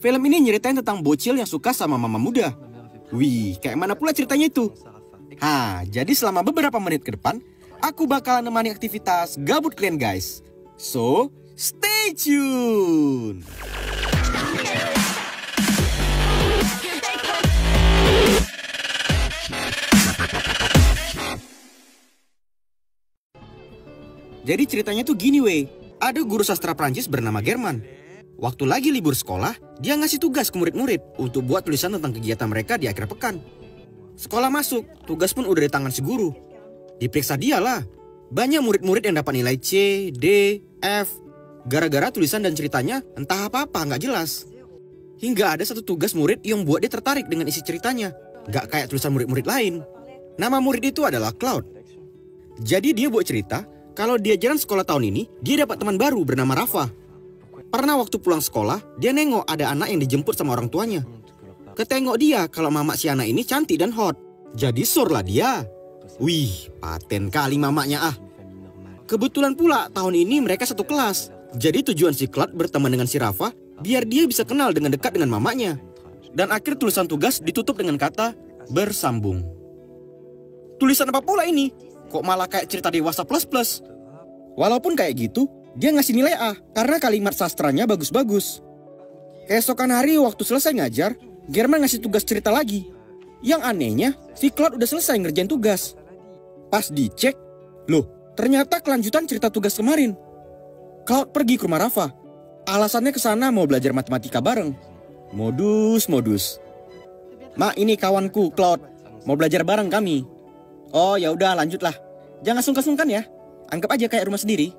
Film ini nyeritain tentang bocil yang suka sama mama muda. Wih, kayak mana pula ceritanya itu? Jadi selama beberapa menit ke depan, aku bakalan nemani aktivitas gabut kalian guys. So, stay tune! Jadi ceritanya tuh gini weh. Ada guru sastra Prancis bernama German. Waktu lagi libur sekolah, dia ngasih tugas ke murid-murid untuk buat tulisan tentang kegiatan mereka di akhir pekan. Sekolah masuk, tugas pun udah di tangan si guru. Diperiksa dia lah. Banyak murid-murid yang dapat nilai C, D, F. Gara-gara tulisan dan ceritanya entah apa-apa nggak jelas. Hingga ada satu tugas murid yang buat dia tertarik dengan isi ceritanya. Nggak kayak tulisan murid-murid lain. Nama murid itu adalah Claude. Jadi dia buat cerita kalau dia jalan sekolah tahun ini, dia dapat teman baru bernama Rafa. Pernah waktu pulang sekolah, dia nengok ada anak yang dijemput sama orang tuanya. Ketengok dia kalau mama si anak ini cantik dan hot. Jadi sur lah dia. Wih, paten kali mamanya ah. Kebetulan pula tahun ini mereka satu kelas. Jadi tujuan si Claude berteman dengan si Rafa, biar dia bisa kenal dengan dekat dengan mamanya. Dan akhir tulisan tugas ditutup dengan kata bersambung. Tulisan apa pula ini? Kok malah kayak cerita dewasa plus-plus? Walaupun kayak gitu, dia ngasih nilai A karena kalimat sastranya bagus-bagus. Keesokan hari waktu selesai ngajar, German ngasih tugas cerita lagi. Yang anehnya, si Claude udah selesai ngerjain tugas. Pas dicek, loh ternyata kelanjutan cerita tugas kemarin. Claude pergi ke rumah Rafa. Alasannya ke sana mau belajar matematika bareng. Modus. Ma, ini kawanku Claude, mau belajar bareng kami. Oh ya udah lanjutlah. Jangan sungkan-sungkan ya. Anggap aja kayak rumah sendiri.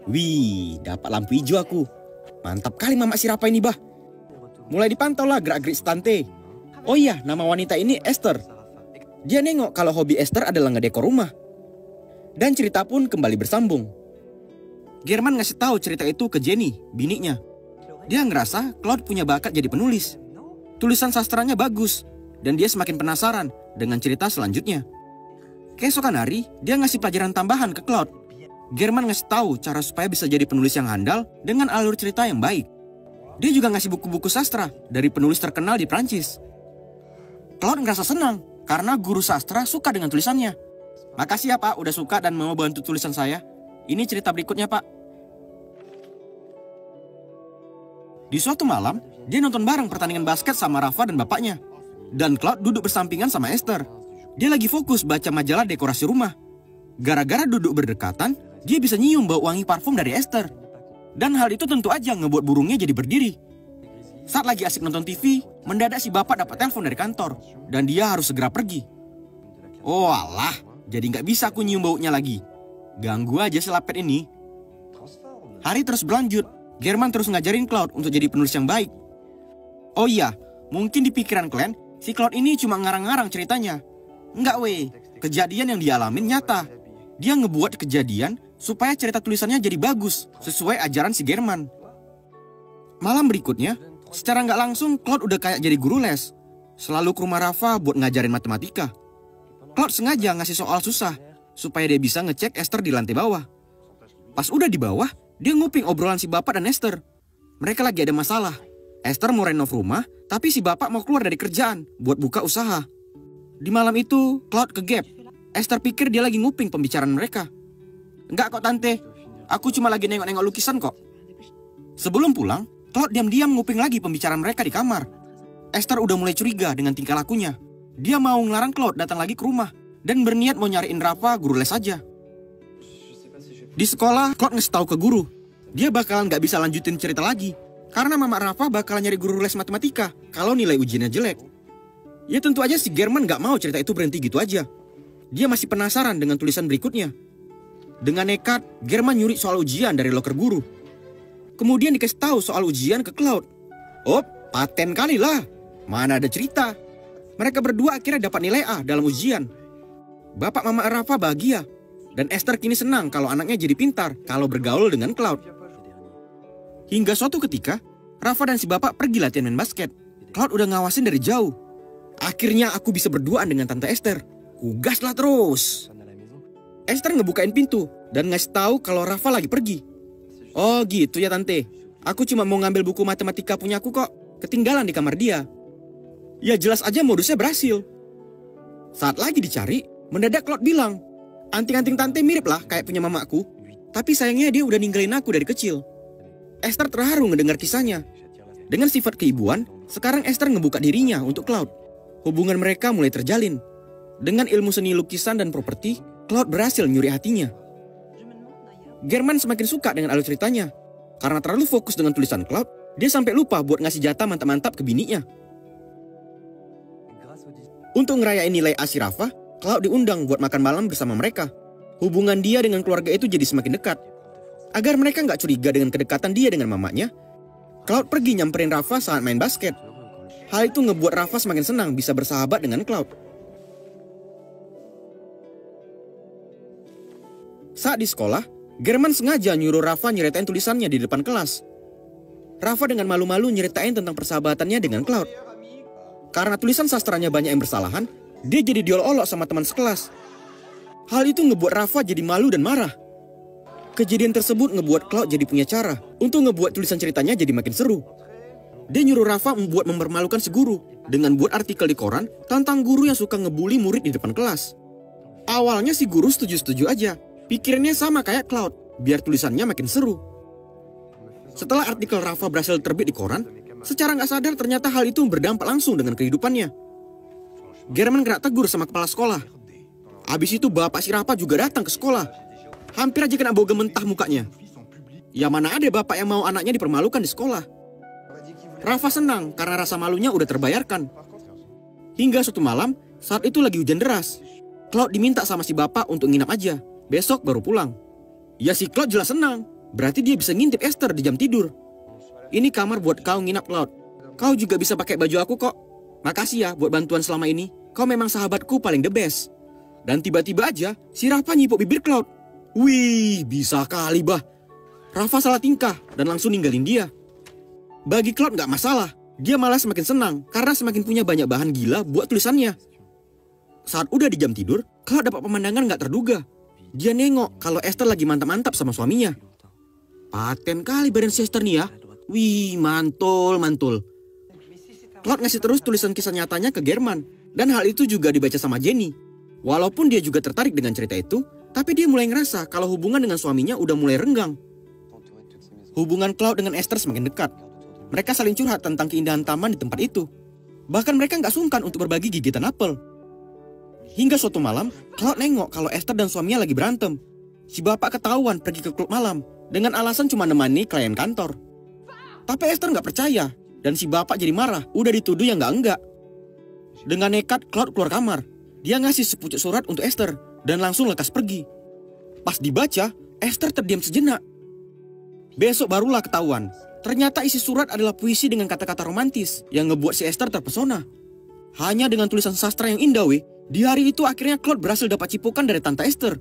Wih, dapat lampu hijau aku. Mantap kali mama si Rafa ini bah. Mulai dipantau lah gerak-gerik stante. Oh iya, nama wanita ini Esther. Dia nengok kalau hobi Esther adalah ngedekor rumah. Dan cerita pun kembali bersambung. German ngasih tahu cerita itu ke Jenny, biniknya. Dia ngerasa Claude punya bakat jadi penulis. Tulisan sastranya bagus. Dan dia semakin penasaran dengan cerita selanjutnya. Keesokan hari, dia ngasih pelajaran tambahan ke Claude. German ngasih tahu cara supaya bisa jadi penulis yang handal dengan alur cerita yang baik. Dia juga ngasih buku-buku sastra dari penulis terkenal di Prancis. Claude ngerasa senang karena guru sastra suka dengan tulisannya. Makasih ya Pak, udah suka dan mau bantu tulisan saya. Ini cerita berikutnya Pak. Di suatu malam, dia nonton bareng pertandingan basket sama Rafa dan bapaknya. Dan Claude duduk bersampingan sama Esther. Dia lagi fokus baca majalah dekorasi rumah. Gara-gara duduk berdekatan, dia bisa nyium bau wangi parfum dari Esther. Dan hal itu tentu aja ngebuat burungnya jadi berdiri. Saat lagi asik nonton TV, mendadak si bapak dapat telepon dari kantor. Dan dia harus segera pergi. Oh alah, jadi nggak bisa aku nyium baunya lagi. Ganggu aja si lapet ini. Hari terus berlanjut. German terus ngajarin Claude untuk jadi penulis yang baik. Oh iya, mungkin di pikiran kalian, si Claude ini cuma ngarang-ngarang ceritanya. Enggak weh, kejadian yang dialamin nyata. Dia ngebuat kejadian supaya cerita tulisannya jadi bagus, sesuai ajaran si German. Malam berikutnya, secara nggak langsung Claude udah kayak jadi guru les. Selalu ke rumah Rafa buat ngajarin matematika. Claude sengaja ngasih soal susah, supaya dia bisa ngecek Esther di lantai bawah. Pas udah di bawah, dia nguping obrolan si bapak dan Esther. Mereka lagi ada masalah. Esther mau renov rumah, tapi si bapak mau keluar dari kerjaan buat buka usaha. Di malam itu, Claude ke gap. Esther pikir dia lagi nguping pembicaraan mereka. Enggak kok tante, aku cuma lagi nengok-nengok lukisan kok. Sebelum pulang, Claude diam-diam nguping lagi pembicaraan mereka di kamar. Esther udah mulai curiga dengan tingkah lakunya. Dia mau ngelarang Claude datang lagi ke rumah dan berniat mau nyariin Rafa guru les aja. Di sekolah, Claude ngasih tahu ke guru. Dia bakalan gak bisa lanjutin cerita lagi. Karena mama Rafa bakalan nyari guru les matematika kalau nilai ujiannya jelek. Ya tentu aja si German gak mau cerita itu berhenti gitu aja. Dia masih penasaran dengan tulisan berikutnya. Dengan nekat, German nyuri soal ujian dari loker guru. Kemudian dikasih tahu soal ujian ke Claude. Oh, paten kali lah. Mana ada cerita. Mereka berdua akhirnya dapat nilai A dalam ujian. Bapak mama Rafa bahagia. Dan Esther kini senang kalau anaknya jadi pintar kalau bergaul dengan Claude. Hingga suatu ketika, Rafa dan si bapak pergi latihan main basket. Claude udah ngawasin dari jauh. Akhirnya aku bisa berduaan dengan Tante Esther. Kugaslah terus. Esther ngebukain pintu dan ngasih tahu kalau Rafa lagi pergi. Oh gitu ya Tante. Aku cuma mau ngambil buku matematika punyaku kok. Ketinggalan di kamar dia. Ya jelas aja modusnya berhasil. Saat lagi dicari, mendadak Cloud bilang, anting-anting tante mirip lah kayak punya mamaku. Tapi sayangnya dia udah ninggalin aku dari kecil. Esther terharu ngedengar kisahnya. Dengan sifat keibuan, sekarang Esther ngebuka dirinya untuk Cloud. Hubungan mereka mulai terjalin. Dengan ilmu seni lukisan dan properti, Cloud berhasil nyuri hatinya. German semakin suka dengan alur ceritanya. Karena terlalu fokus dengan tulisan Cloud, dia sampai lupa buat ngasih jatah mantap-mantap ke bininya. Untuk ngerayain nilai A si Rafa, Cloud diundang buat makan malam bersama mereka. Hubungan dia dengan keluarga itu jadi semakin dekat. Agar mereka nggak curiga dengan kedekatan dia dengan mamanya, Cloud pergi nyamperin Rafa saat main basket. Hal itu ngebuat Rafa semakin senang bisa bersahabat dengan Cloud. Saat di sekolah, German sengaja nyuruh Rafa nyeritain tulisannya di depan kelas. Rafa dengan malu-malu nyeritain tentang persahabatannya dengan Cloud. Karena tulisan sastranya banyak yang bersalahan, dia jadi diolok-olok sama teman sekelas. Hal itu ngebuat Rafa jadi malu dan marah. Kejadian tersebut ngebuat Cloud jadi punya cara untuk ngebuat tulisan ceritanya jadi makin seru. Dia nyuruh Rafa membuat mempermalukan si guru dengan buat artikel di koran tentang guru yang suka ngebully murid di depan kelas. Awalnya si guru setuju-setuju aja. Pikirannya sama kayak Cloud, biar tulisannya makin seru. Setelah artikel Rafa berhasil terbit di koran, secara nggak sadar ternyata hal itu berdampak langsung dengan kehidupannya. German kena tegur sama kepala sekolah. Abis itu bapak si Rafa juga datang ke sekolah. Hampir aja kena bau gementah mukanya. Ya mana ada bapak yang mau anaknya dipermalukan di sekolah. Rafa senang karena rasa malunya udah terbayarkan. Hingga suatu malam, saat itu lagi hujan deras. Cloud diminta sama si bapak untuk nginap aja. Besok baru pulang. Ya si Cloud jelas senang. Berarti dia bisa ngintip Esther di jam tidur. Ini kamar buat kau nginap, Cloud. Kau juga bisa pakai baju aku kok. Makasih ya buat bantuan selama ini. Kau memang sahabatku paling the best. Dan tiba-tiba aja si Rafa nyipuk bibir Cloud. Wih, bisa kali bah. Rafa salah tingkah dan langsung ninggalin dia. Bagi Cloud gak masalah. Dia malah semakin senang karena semakin punya banyak bahan gila buat tulisannya. Saat udah di jam tidur, Cloud dapat pemandangan gak terduga. Dia nengok kalau Esther lagi mantap-mantap sama suaminya. Paten kali badan si Esther nih ya. Wih, mantul. Cloud ngasih terus tulisan kisah nyatanya ke German. Dan hal itu juga dibaca sama Jenny. Walaupun dia juga tertarik dengan cerita itu, tapi dia mulai ngerasa kalau hubungan dengan suaminya udah mulai renggang. Hubungan Cloud dengan Esther semakin dekat. Mereka saling curhat tentang keindahan taman di tempat itu. Bahkan mereka gak sungkan untuk berbagi gigitan apel. Hingga suatu malam, Cloud nengok kalau Esther dan suaminya lagi berantem. Si bapak ketahuan pergi ke klub malam dengan alasan cuma nemani klien kantor. Tapi Esther nggak percaya dan si bapak jadi marah. Udah dituduh yang nggak. Dengan nekat, Cloud keluar kamar. Dia ngasih sepucuk surat untuk Esther dan langsung lekas pergi. Pas dibaca, Esther terdiam sejenak. Besok barulah ketahuan. Ternyata isi surat adalah puisi dengan kata-kata romantis yang ngebuat si Esther terpesona. Hanya dengan tulisan sastra yang indah weh. Di hari itu akhirnya Cloud berhasil dapat cipokan dari Tante Esther.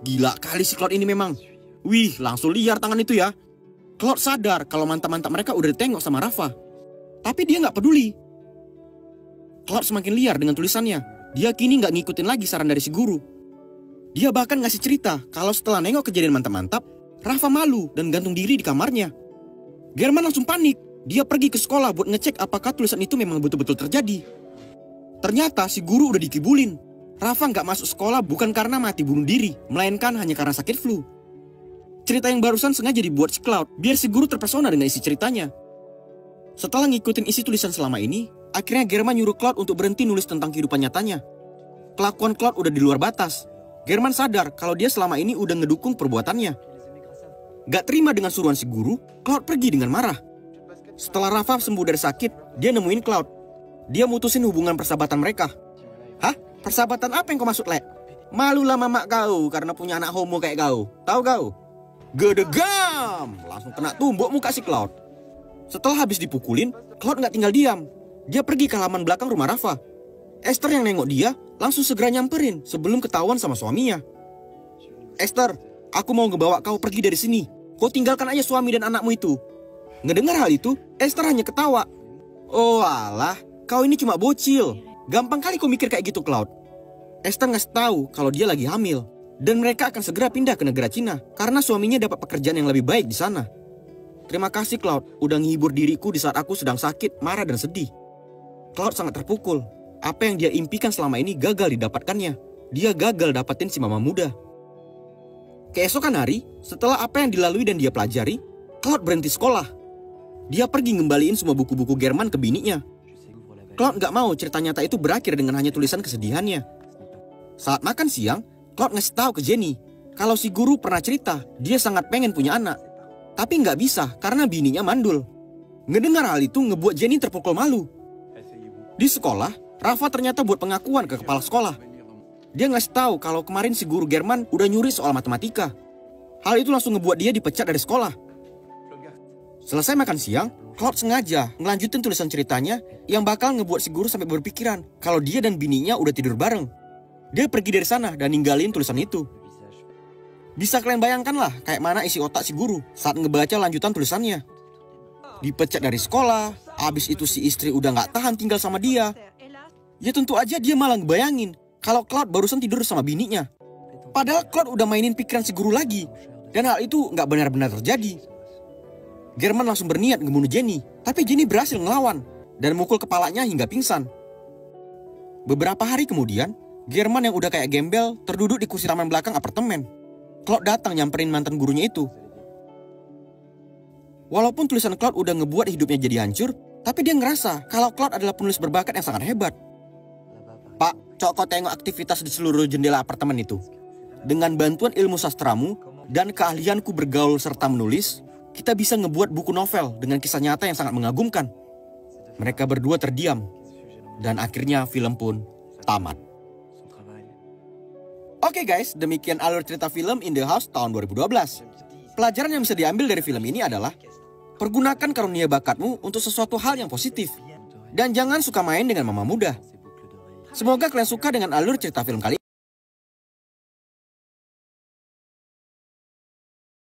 Gila kali si Cloud ini memang. Wih, langsung liar tangan itu ya. Cloud sadar kalau mantap-mantap mereka udah ditengok sama Rafa. Tapi dia nggak peduli. Cloud semakin liar dengan tulisannya. Dia kini nggak ngikutin lagi saran dari si guru. Dia bahkan ngasih cerita kalau setelah nengok kejadian mantap-mantap, Rafa malu dan gantung diri di kamarnya. German langsung panik. Dia pergi ke sekolah buat ngecek apakah tulisan itu memang betul-betul terjadi. Ternyata si guru udah dikibulin. Rafa nggak masuk sekolah bukan karena mati bunuh diri, melainkan hanya karena sakit flu. Cerita yang barusan sengaja dibuat si Cloud, biar si guru terpesona dengan isi ceritanya. Setelah ngikutin isi tulisan selama ini, akhirnya German nyuruh Cloud untuk berhenti nulis tentang kehidupan nyatanya. Kelakuan Cloud udah di luar batas. German sadar kalau dia selama ini udah ngedukung perbuatannya. Gak terima dengan suruhan si guru, Cloud pergi dengan marah. Setelah Rafa sembuh dari sakit, dia nemuin Cloud. Dia mutusin hubungan persahabatan mereka. Hah? Persahabatan apa yang kau maksud, Lek? Malulah mamak kau karena punya anak homo kayak kau. Tahu kau? Gedegam! Langsung kena tumbuk muka si Cloud. Setelah habis dipukulin, Cloud nggak tinggal diam. Dia pergi ke halaman belakang rumah Rafa. Esther yang nengok dia langsung segera nyamperin sebelum ketahuan sama suaminya. Esther, aku mau ngebawa kau pergi dari sini. Kau tinggalkan aja suami dan anakmu itu. Ngedengar hal itu, Esther hanya ketawa. Oh alah, kau ini cuma bocil. Gampang kali kau mikir kayak gitu, Cloud. Esther ngasih tahu kalau dia lagi hamil. Dan mereka akan segera pindah ke negara Cina karena suaminya dapat pekerjaan yang lebih baik di sana. Terima kasih Cloud, udah nghibur diriku di saat aku sedang sakit, marah dan sedih. Cloud sangat terpukul. Apa yang dia impikan selama ini gagal didapatkannya. Dia gagal dapetin si mama muda. Keesokan hari, setelah apa yang dilalui dan dia pelajari, Cloud berhenti sekolah. Dia pergi ngembaliin semua buku-buku German ke bininya. Cloud gak mau cerita nyata itu berakhir dengan hanya tulisan kesedihannya. Saat makan siang, Cloud ngasih tahu ke Jenny kalau si guru pernah cerita dia sangat pengen punya anak. Tapi nggak bisa karena bininya mandul. Ngedengar hal itu ngebuat Jenny terpukul malu. Di sekolah, Rafa ternyata buat pengakuan ke kepala sekolah. Dia ngasih tahu kalau kemarin si guru German udah nyuri soal matematika. Hal itu langsung ngebuat dia dipecat dari sekolah. Selesai makan siang, Cloud sengaja ngelanjutin tulisan ceritanya yang bakal ngebuat si guru sampai berpikiran kalau dia dan bininya udah tidur bareng. Dia pergi dari sana dan ninggalin tulisan itu. Bisa kalian bayangkan lah kayak mana isi otak si guru saat ngebaca lanjutan tulisannya. Dipecat dari sekolah, abis itu si istri udah gak tahan tinggal sama dia. Ya tentu aja dia malah ngebayangin kalau Cloud barusan tidur sama bininya. Padahal Cloud udah mainin pikiran si guru lagi. Dan hal itu gak benar-benar terjadi. German langsung berniat ngebunuh Jenny, tapi Jenny berhasil ngelawan dan mukul kepalanya hingga pingsan. Beberapa hari kemudian, German yang udah kayak gembel terduduk di kursi taman belakang apartemen. Cloud datang nyamperin mantan gurunya itu. Walaupun tulisan Cloud udah ngebuat hidupnya jadi hancur, tapi dia ngerasa kalau Cloud adalah penulis berbakat yang sangat hebat. Pak, coba kau tengok aktivitas di seluruh jendela apartemen itu. Dengan bantuan ilmu sastramu dan keahlianku bergaul serta menulis, kita bisa ngebuat buku novel dengan kisah nyata yang sangat mengagumkan. Mereka berdua terdiam, dan akhirnya film pun tamat. Oke guys, demikian alur cerita film In the House tahun 2012. Pelajaran yang bisa diambil dari film ini adalah pergunakan karunia bakatmu untuk sesuatu hal yang positif. Dan jangan suka main dengan mama muda. Semoga kalian suka dengan alur cerita film kali ini.